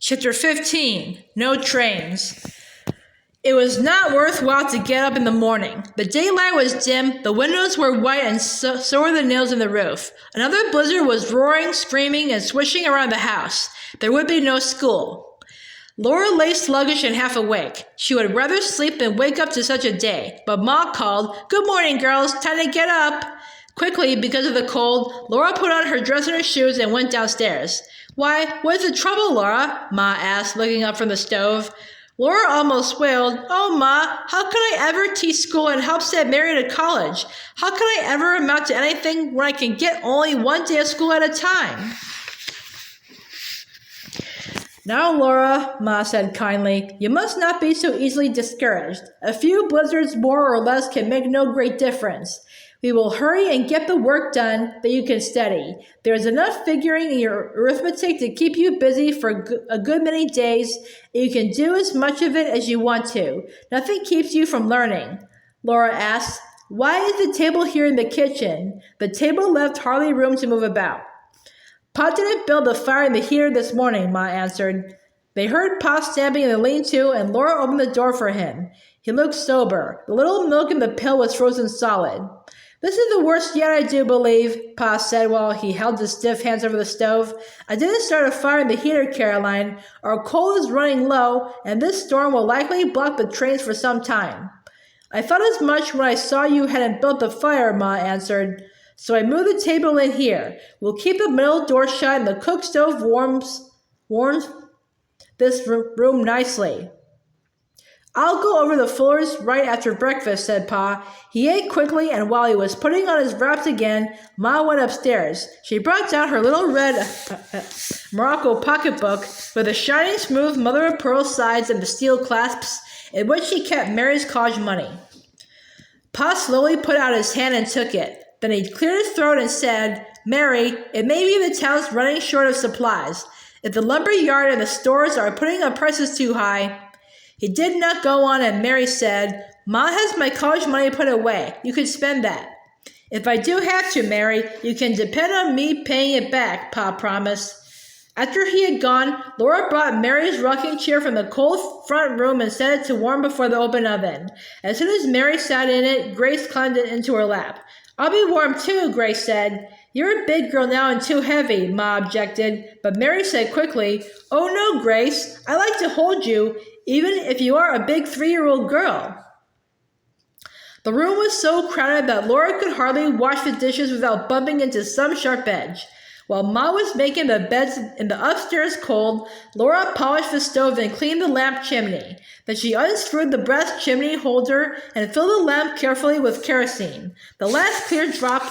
Chapter 15. No Trains. It was not worthwhile to get up in the morning. The daylight was dim, the windows were white, and so were the nails in the roof. Another blizzard was roaring, screaming, and swishing around the house. There would be no school. Laura lay sluggish and half awake. She would rather sleep than wake up to such a day. But Ma called, "Good morning, girls. Time to get up." Quickly, because of the cold, Laura put on her dress and her shoes and went downstairs. "Why, what's the trouble, Laura?" Ma asked, looking up from the stove. Laura almost wailed, "Oh, Ma, how could I ever teach school and help send Mary to college? How could I ever amount to anything when I can get only one day of school at a time?" "Now, Laura," Ma said kindly, "you must not be so easily discouraged. A few blizzards more or less can make no great difference. We will hurry and get the work done that you can study. There is enough figuring in your arithmetic to keep you busy for a good many days, and you can do as much of it as you want to. Nothing keeps you from learning." Laura asked, "Why is the table here in the kitchen?" The table left hardly room to move about. "Pa didn't build the fire in the heater this morning," Ma answered. They heard Pa stamping in the lean-to, and Laura opened the door for him. He looked sober. The little milk in the pail was frozen solid. "This is the worst yet, I do believe," Pa said while he held his stiff hands over the stove. "I didn't start a fire in the heater, Caroline. Our coal is running low, and this storm will likely block the trains for some time." "I thought as much when I saw you hadn't built the fire," Ma answered. "So I moved the table in here. We'll keep the middle door shut, and the cook stove warms this room nicely." "I'll go over the floors right after breakfast," said Pa. He ate quickly, and while he was putting on his wraps again, Ma went upstairs. She brought down her little red Morocco pocketbook with the shining smooth mother-of-pearl sides and the steel clasps, in which she kept Mary's college money. Pa slowly put out his hand and took it. Then he cleared his throat and said, "Mary, it may be the town's running short of supplies. If the lumber yard and the stores are putting up prices too high—" He did not go on, and Mary said, "Ma has my college money put away. You could spend that." "If I do have to, Mary, you can depend on me paying it back," Pa promised. After he had gone, Laura brought Mary's rocking chair from the cold front room and set it to warm before the open oven. As soon as Mary sat in it, Grace climbed it into her lap. "I'll be warm too," Grace said. "You're a big girl now and too heavy," Ma objected, but Mary said quickly, "Oh no, Grace, I like to hold you, even if you are a big 3-year-old girl." The room was so crowded that Laura could hardly wash the dishes without bumping into some sharp edge. While Ma was making the beds in the upstairs cold, Laura polished the stove and cleaned the lamp chimney. Then she unscrewed the brass chimney holder and filled the lamp carefully with kerosene. The last clear drop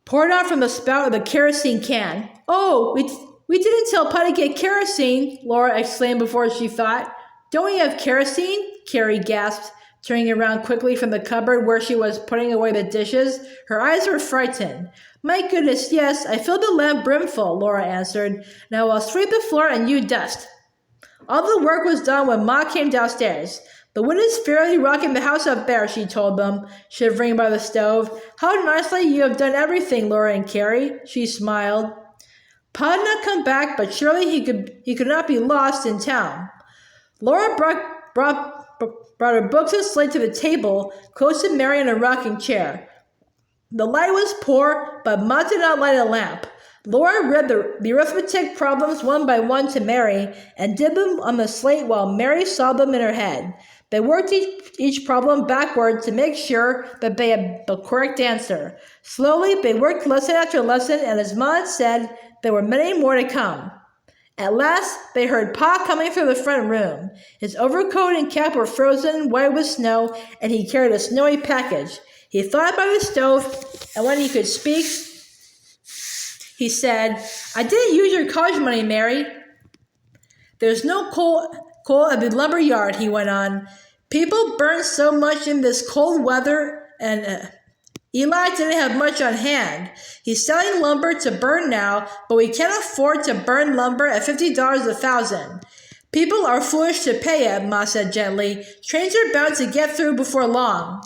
poured out from the spout of the kerosene can. "Oh, we didn't tell Pa to get kerosene," Laura exclaimed before she thought. "Don't we have kerosene?" Carrie gasped, turning around quickly from the cupboard where she was putting away the dishes. Her eyes were frightened. "My goodness, yes, I filled the lamp brimful," Laura answered. "Now I'll sweep the floor and you dust." All the work was done when Ma came downstairs. "The wind is fairly rocking the house up there," she told them, shivering by the stove. "How nicely you have done everything, Laura and Carrie." She smiled. Pa had not come back, but surely he could not be lost in town. Laura brought her books and slate to the table, close to Mary in a rocking chair. The light was poor, but Ma did not light a lamp. Laura read the arithmetic problems one by one to Mary and did them on the slate while Mary solved them in her head. They worked each problem backward to make sure that they had the correct answer. Slowly, they worked lesson after lesson, and as Ma had said, there were many more to come. At last, they heard Pa coming through the front room. His overcoat and cap were frozen white with snow, and he carried a snowy package. He thought by the stove, and when he could speak, he said, "I didn't use your college money, Mary." "There's no coal at the lumber yard," he went on. "People burn so much in this cold weather, and Eli didn't have much on hand. He's selling lumber to burn now, but we can't afford to burn lumber at $50 a thousand. People are foolish to pay it," Ma said gently. "Trains are bound to get through before long."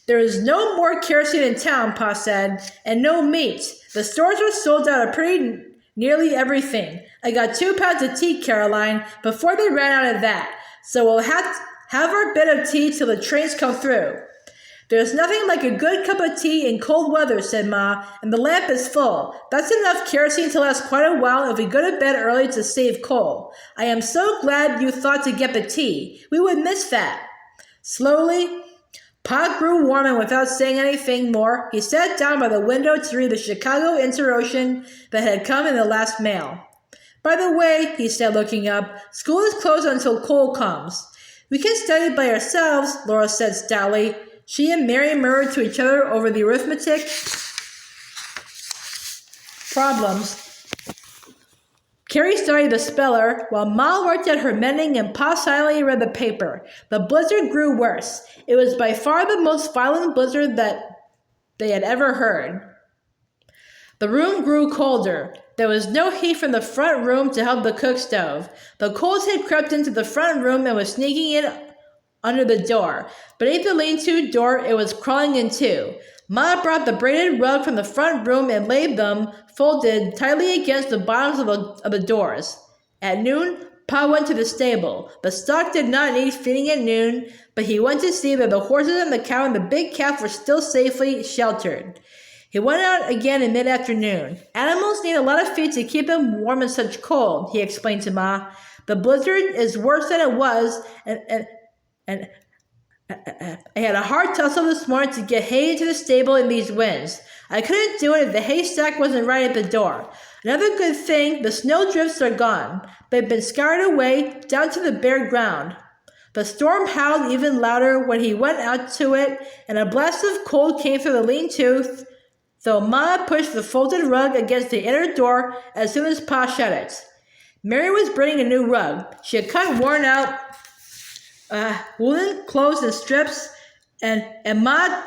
"There is no more kerosene in town," Pa said, "and no meat. The stores are sold out a pretty Nearly everything. I got 2 pounds of tea, Caroline, before they ran out of that. So we'll have our bit of tea till the trains come through. There's nothing like a good cup of tea in cold weather, said Ma, and the lamp is full. That's enough kerosene to last quite a while if we go to bed early to save coal. I am so glad you thought to get the tea. We would miss that. Slowly, Pa grew warm, and without saying anything more, he sat down by the window to read the Chicago Inter-Ocean that had come in the last mail. By the way, he said, looking up, school is closed until coal comes. We can study by ourselves, Laura said stoutly. She and Mary murmured to each other over the arithmetic problems. Carrie studied the speller, while Ma worked at her mending and Pa silently read the paper. The blizzard grew worse. It was by far the most violent blizzard that they had ever heard. The room grew colder. There was no heat from the front room to help the cook stove. The cold had crept into the front room and was sneaking in under the door. Beneath the lean-to door, it was crawling in two. Ma brought the braided rug from the front room and laid them, folded tightly against the bottoms of the doors. At noon, Pa went to the stable. The stock did not need feeding at noon, but he went to see that the horses and the cow and the big calf were still safely sheltered. He went out again in mid-afternoon. Animals need a lot of feed to keep them warm in such cold, he explained to Ma. The blizzard is worse than it was, and I had a hard tussle this morning to get hay into the stable in these winds. I couldn't do it if the haystack wasn't right at the door. Another good thing, the snowdrifts are gone. They've been scoured away down to the bare ground. The storm howled even louder when he went out to it, and a blast of cold came through the lean-to, though Ma pushed the folded rug against the inner door as soon as Pa shut it. Mary was bringing a new rug. She had cut worn-out woolen clothes in strips, and Ma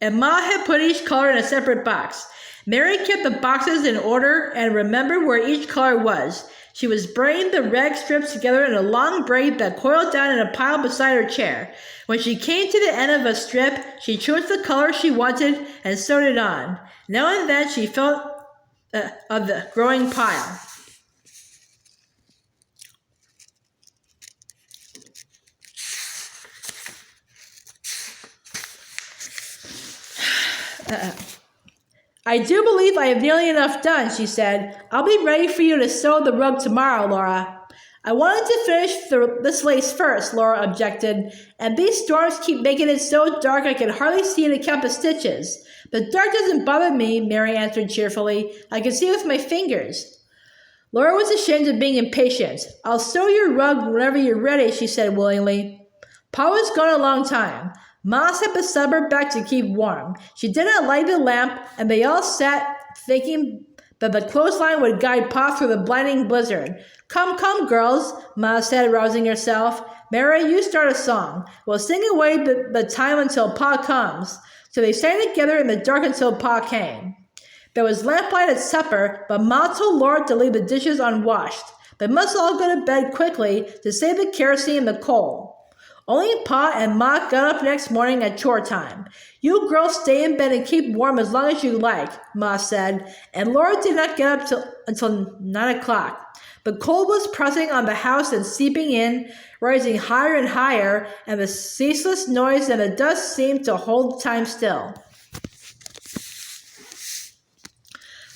had put each color in a separate box. Mary kept the boxes in order and remembered where each color was. She was braiding the rag strips together in a long braid that coiled down in a pile beside her chair. When she came to the end of a strip, she chose the color she wanted and sewed it on. Now and then she felt of the growing pile. I do believe I have nearly enough done, she said. I'll be ready for you to sew the rug tomorrow, Laura. I wanted to finish this lace first, Laura objected, and these storms keep making it so dark I can hardly see to count the stitches. The dark doesn't bother me, Mary answered cheerfully. I can see with my fingers. Laura was ashamed of being impatient. I'll sew your rug whenever you're ready, she said willingly. Pa was gone a long time. Ma sat beside her back to keep warm. She did not light the lamp, and they all sat thinking that the clothesline would guide Pa through the blinding blizzard. Come, come, girls, Ma said, rousing herself. Mary, you start a song. We'll sing away the time until Pa comes. So they sang together in the dark until Pa came. There was lamplight at supper, but Ma told Laura to leave the dishes unwashed. They must all go to bed quickly to save the kerosene and the coal. Only Pa and Ma got up next morning at chore time. You girls stay in bed and keep warm as long as you like, Ma said, and Laura did not get up until 9 o'clock. The cold was pressing on the house and seeping in, rising higher and higher, and the ceaseless noise and the dust seemed to hold time still.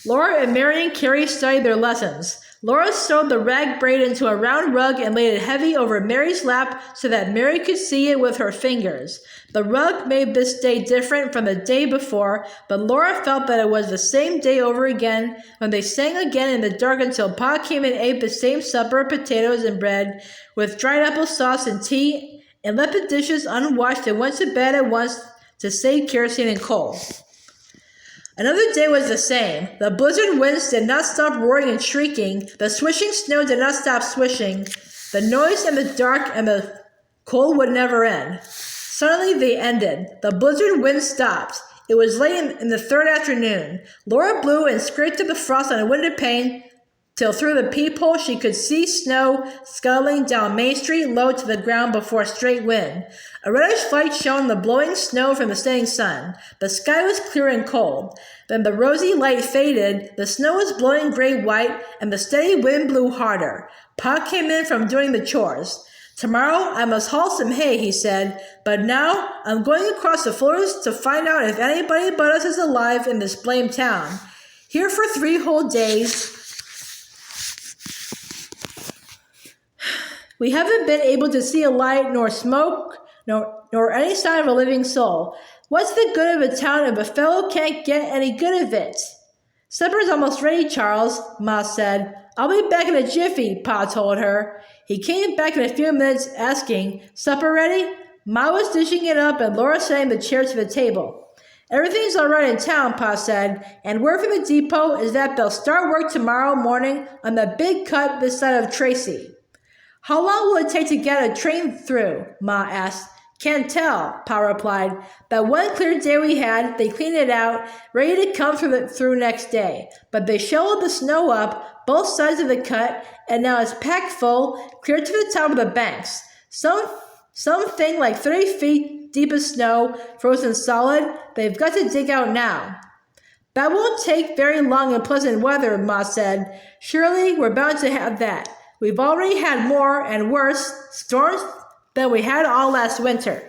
Laura and Mary and Carrie studied their lessons. Laura sewed the rag braid into a round rug and laid it heavy over Mary's lap so that Mary could see it with her fingers. The rug made this day different from the day before, but Laura felt that it was the same day over again when they sang again in the dark until Pa came and ate the same supper of potatoes and bread with dried applesauce and tea and left the dishes unwashed and went to bed at once to save kerosene and coal. Another day was the same. The blizzard winds did not stop roaring and shrieking. The swishing snow did not stop swishing. The noise and the dark and the cold would never end. Suddenly they ended. The blizzard wind stopped. It was late in the third afternoon. Laura blew and scraped at the frost on a window pane till through the peephole she could see snow scuttling down Main Street low to the ground before a straight wind. A reddish light shone in the blowing snow from the setting sun. The sky was clear and cold. Then the rosy light faded, the snow was blowing gray-white, and the steady wind blew harder. Pa came in from doing the chores. "Tomorrow I must haul some hay," he said, "but now I'm going across the forest to find out if anybody but us is alive in this blamed town. Here for 3 whole days, we haven't been able to see a light, nor smoke, nor any sign of a living soul. What's the good of a town if a fellow can't get any good of it?" "Supper's almost ready, Charles," Ma said. "I'll be back in a jiffy," Pa told her. He came back in a few minutes asking, "Supper ready?" Ma was dishing it up and Laura setting the chairs to the table. "Everything's all right in town," Pa said, "and word from the depot is that they'll start work tomorrow morning on the big cut this side of Tracy." "How long will it take to get a train through?" Ma asked. "Can't tell," Pa replied. "That one clear day we had, they cleaned it out, ready to come through next day. But they shoveled the snow up both sides of the cut, and now it's packed full, clear to the top of the banks. Something like 30 feet deep of snow, frozen solid, they've got to dig out now." "That won't take very long in pleasant weather," Ma said. "Surely we're bound to have that. We've already had more and worse storms than we had all last winter."